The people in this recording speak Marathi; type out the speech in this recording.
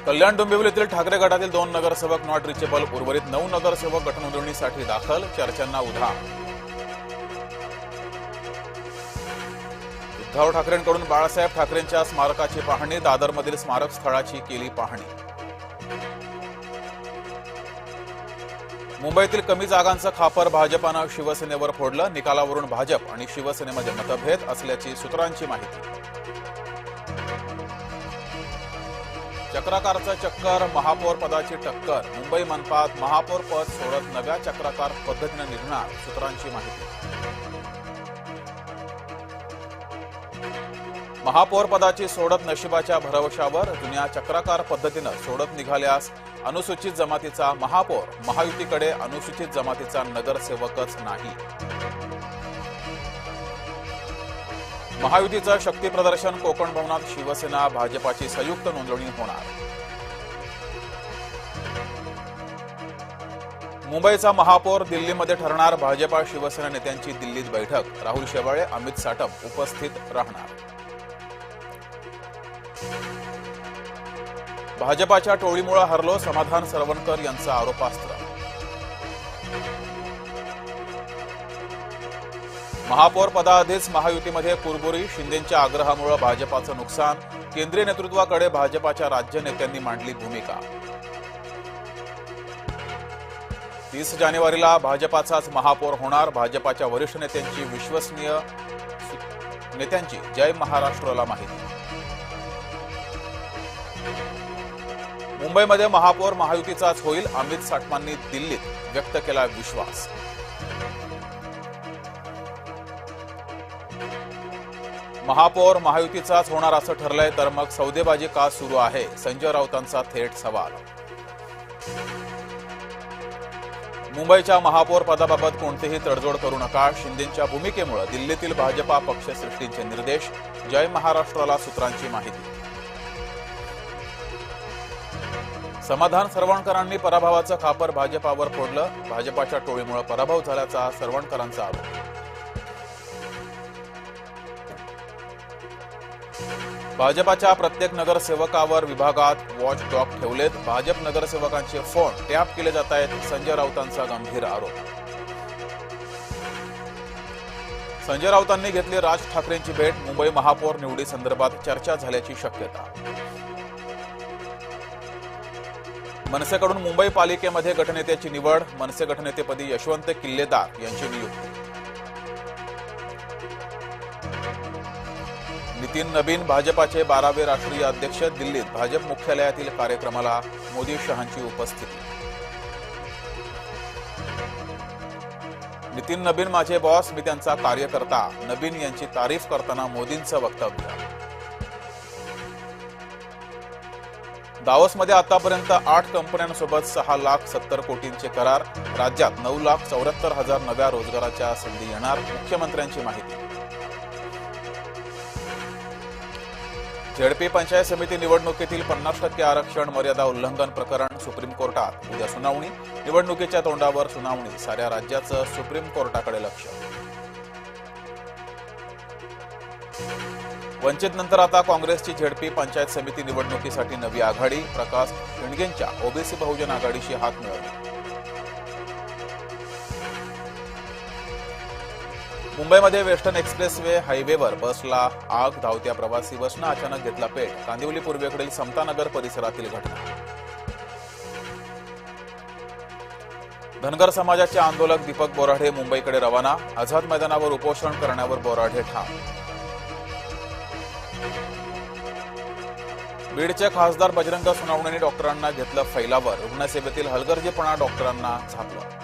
कल्याण डोंबिवलीतील ठाकरे गटातील 2 नगरसेवक नॉट रिचेबल, उर्वरित 9 नगरसेवक गटनोंदणीसाठी दाखल, चर्चांना उधाण। उद्धव ठाकरेंकडून बाळासाहेब ठाकरेंच्या स्मारकाची पाहणी, दादरमधील स्मारक स्थळाची केली पाहणी। मुंबईतील कमी जागांचं खापर भाजपानं शिवसेनेवर फोडलं, निकालावरून भाजप आणि शिवसेनेमध्ये मतभेद असल्याची सूत्रांची माहिती। चक्राकारचं चक्कर, महापौर पदाची टक्कर, मुंबई मनपात महापौर पद सोडत नव्या चक्राकार पद्धतीने निघणार, सूत्रांची माहिती। महापौर पदाची सोडत नशिबाच्या भरवशावर, जुन्या चक्राकार पद्धतीनं सोडत निघाल्यास अनुसूचित जमातीचा महापौर, महायुतीकडे अनुसूचित जमातीचा नगरसेवकच नाही। महायुतीचं शक्ती प्रदर्शन, कोकण भवनात शिवसेना भाजपाची संयुक्त नोंदणी होणार। मुंबईचा महापौर दिल्लीमध्ये ठरणार, भाजपा शिवसेना नेत्यांची दिल्लीत बैठक, राहुल शेवाळे, अमित साटम उपस्थित राहणार। भाजपाच्या टोळीमुळे हरलो, समाधान सरवणकर यांचं आरोपास्त्र। महापौर पदाआधीच महायुतीमध्ये कुरबुरी, शिंदेंच्या आग्रहामुळे भाजपाचं नुकसान, केंद्रीय नेतृत्वाकडे भाजपाच्या राज्य नेत्यांनी मांडली भूमिका। 30 जानेवारीला भाजपाचाच महापौर होणार, भाजपाच्या वरिष्ठ नेत्यांची विश्वसनीय नेत्यांची जय महाराष्ट्राला माहिती। मुंबईमध्ये महापौर महायुतीचाच होईल, अमित साटमांनी दिल्लीत व्यक्त केला विश्वास। महापौर महायुतीचाच होणार असं ठरलंय, तर मग सौदेबाजी का सुरू आहे, संजय राऊतांचा थेट सवाल। मुंबईच्या महापौर पदाबाबत कोणतीही तडजोड करू नका, शिंदेंच्या भूमिकेमुळे दिल्लीतील भाजपा पक्षश्रेष्ठींचे निर्देश, जय महाराष्ट्राला सूत्रांची माहिती। समाधान सरवणकरांनी पराभवाचं खापर भाजपावर फोडलं, भाजपाच्या टोळीमुळे पराभव झाल्याचा सरवणकरांचा आरोप। भाजपाच्या प्रत्येक नगरसेवकावर विभागात वॉच डॉग ठेवलेत, भाजप नगरसेवकांचे फोन टॅप केले जात आहेत, संजय राऊतांचा गंभीर आरोप। संजय राऊतांनी घेतली राज ठाकरेंची भेट, मुंबई महापौर निवडी संदर्भात चर्चा झाल्याची शक्यता। मनसेकडून मुंबई पालिकेमध्ये गटनेत्याची निवड, मनसे गटनेतेपदी यशवंत किल्लेदार यांची नियुक्ती। नितीन नबीन भाजपाचे 12वे राष्ट्रीय अध्यक्ष, दिल्लीत भाजप मुख्यालयातील कार्यक्रमाला मोदी शहांची उपस्थिती। नितीन नबीन माझे बॉस, मी त्यांचा कार्यकर्ता, नबीन यांची तारीफ करताना मोदींचं वक्तव्य। दावोसमध्ये आतापर्यंत 8 कंपन्यांसोबत 6,70,00,000 कोटींचे करार, राज्यात 9,74,000 नव्या रोजगाराच्या संधी येणार, मुख्यमंत्र्यांची माहिती। झेडपी पंचायत समिती निवडणुकीतील 50% आरक्षण मर्यादा उल्लंघन प्रकरण सुप्रीम कोर्टात, उद्या सुनावणी, निवडणुकीच्या तोंडावर सुनावणी, साऱ्या राज्याचं सुप्रीम कोर्टाकडे लक्ष। वंचित नंतर आता काँग्रेसची झेडपी पंचायत समिती निवडणुकीसाठी नवी आघाडी, प्रकाश शेंडगेंच्या ओबीसी बहुजन आघाडीशी हात मिळवले। मुंबईमध्ये वेस्टर्न एक्सप्रेसवे हायवेवर बसला आग, धावत्या प्रवासी बसनं अचानक घेतला पेट, कांदिवली पूर्वेकडील समतानगर परिसरातील घटना। धनगर समाजाचे आंदोलक दीपक बोराढे मुंबईकडे रवाना, आझाद मैदानावर उपोषण करण्यावर बोराढे ठाम। बीडचे खासदार बजरंग सोनवणेंनी डॉक्टरांना घेतलं फैलावर, रुग्णसेवेतील हलगर्जीपणा डॉक्टरांना झापलं।